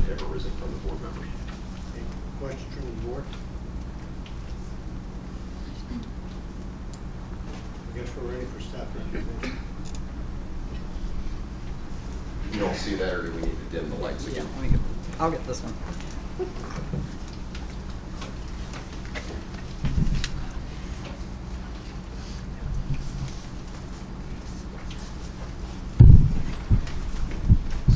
have arisen from the board members. Any questions from the board? I guess we're ready for staff recommendation. You don't see that, or do we need to dim the lights again? I'll get this one.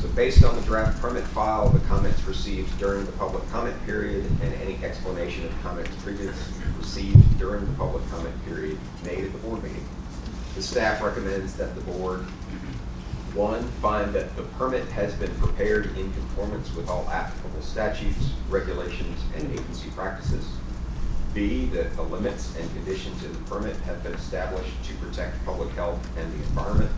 So based on the draft permit file, the comments received during the public comment period, and any explanation of comments previously received during the public comment period made at the board meeting, the staff recommends that the board, one, find that the permit has been prepared in conformance with all applicable statutes, regulations, and agency practices. B, that the limits and conditions in the permit have been established to protect public health and the environment.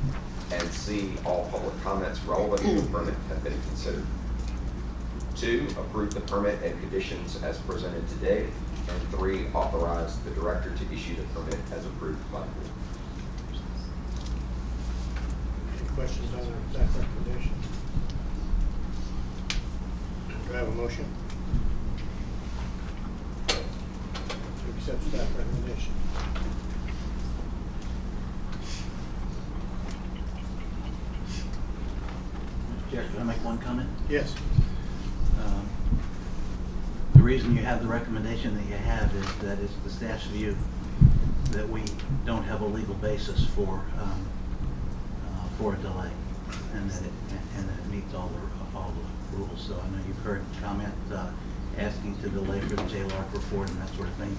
And C, all public comments relevant to the permit have been considered. 2, approve the permit and conditions as presented today. And 3, authorize the director to issue the permit as approved by the board. Any questions on the staff recommendation? Do I have a motion? To accept staff recommendation. Chair, can I make one comment? Yes. The reason you have the recommendation that you have is that it's the staff's view that we don't have a legal basis for a delay, and that it meets all the rules. So I know you've heard comment asking to delay for the JLARC report and that sort of thing.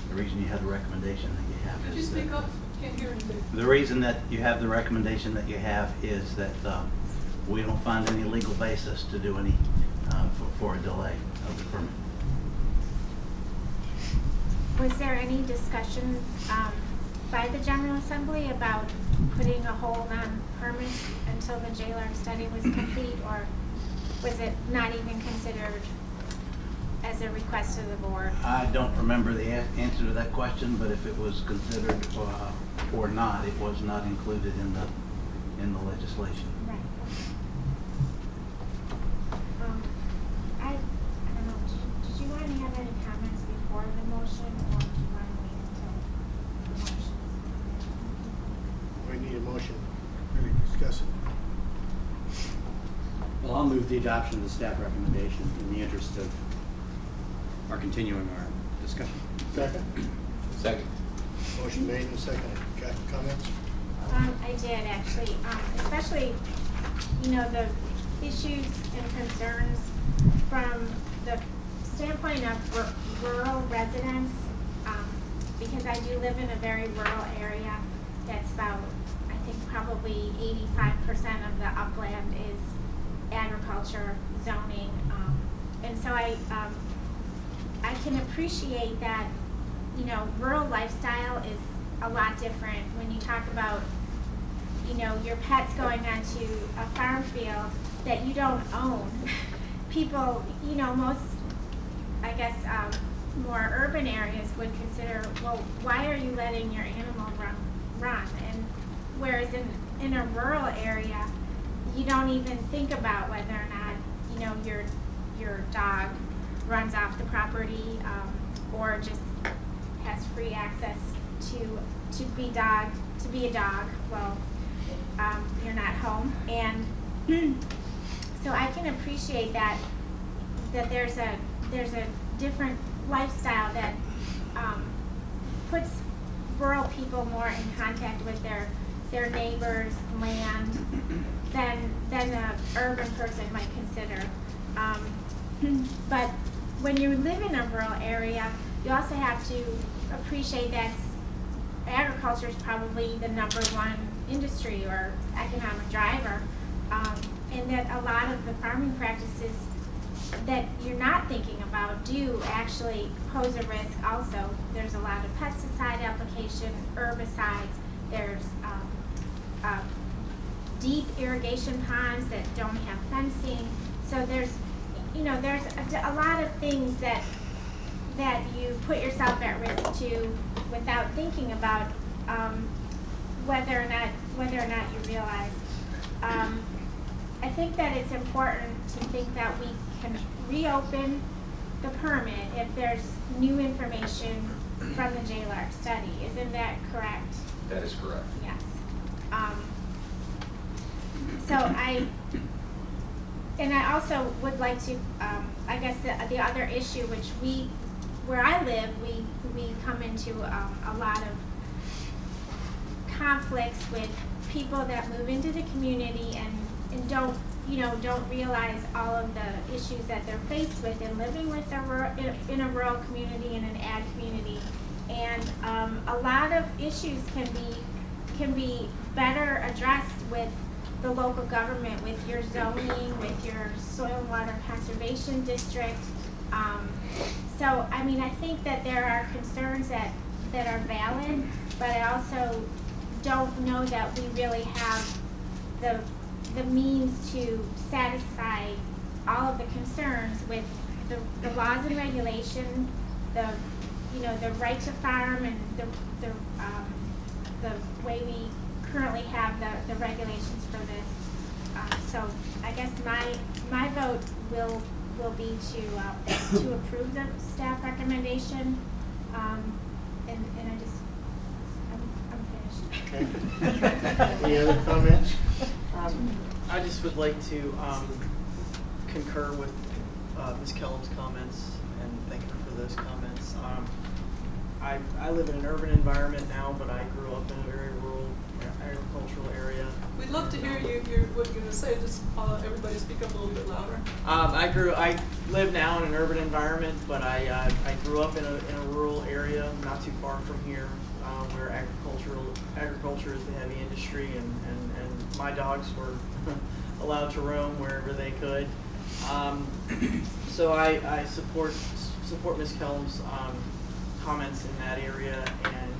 The reason you have the recommendation that you have Could you is speak that up? Can't hear anything. the reason that you have the recommendation that you have is that we don't find any legal basis to do any for a delay of the permit. Was there any discussion by the General Assembly about putting a hold on permits until the JLARC study was complete, or was it not even considered as a request of the board? I don't remember the answer to that question, but if it was considered or not, it was not included in the legislation. Right. I don't know, did you want to have any comments before the motion, or do you want to wait until the motion? We need a motion. Ready to discuss it. Well, I'll move the adoption of the staff recommendation in the interest of our continuing our discussion. Second? Second. Motion made and seconded. Got comments? I did actually, especially, the issues and concerns from the standpoint of rural residents, because I do live in a very rural area. That's about, I think, probably 85% of the upland is agriculture zoning, and so I can appreciate that, rural lifestyle is a lot different when you talk about, your pets going onto a farm field that you don't own. People, most, I guess, more urban areas would consider, well, why are you letting your animal run? And whereas in a rural area, you don't even think about whether or not, your dog runs off the property, or just has free access to be a dog while you're not home. And so I can appreciate that there's a different lifestyle that puts rural people more in contact with their neighbors' land than an urban person might consider. But when you live in a rural area, you also have to appreciate that agriculture is probably the #1 industry or economic driver, and that a lot of the farming practices that you're not thinking about do actually pose a risk also. There's a lot of pesticide application, herbicides, there's deep irrigation ponds that don't have fencing. So there's a lot of things that you put yourself at risk to without thinking about whether or not you realize. I think that it's important to think that we can reopen the permit if there's new information from the JLARC study. Isn't that correct? That is correct. Yes. And I also would like to, I guess the other issue, which where I live, we come into a lot of conflicts with people that move into the community and don't realize all of the issues that they're faced with in living with in a rural community and an ag community. And a lot of issues can be better addressed with the local government, with your zoning, with your soil and water conservation district. So, I mean, I think that there are concerns that are valid, but I also don't know that we really have the means to satisfy all of the concerns with the laws and regulation, the right to farm, and the way we currently have the regulations for this. So I guess my vote will be to approve the staff recommendation, and I'm finished. Okay. Any other comments? I just would like to concur with Ms. Kellum's comments and thank her for those comments. I live in an urban environment now, but I grew up in a very rural agricultural area. We'd love to hear what you're going to say. Just everybody speak up a little bit louder. I live now in an urban environment, but I grew up in a rural area not too far from here, where agriculture is the heavy industry, and my dogs were allowed to roam wherever they could. So I support Ms. Kellum's comments in that area, and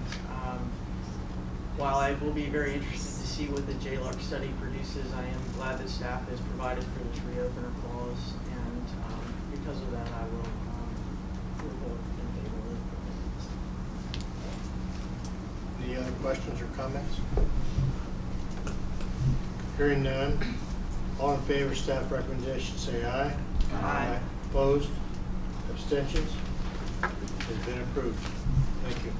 while I will be very interested to see what the JLARC study produces, I am glad that staff has provided for this reopener clause, and because of that, I will vote in favor of it. Any other questions or comments? Hearing none. All in favor of staff recommendation, say aye. Aye. Opposed? Abstentions? Has been approved. Thank you.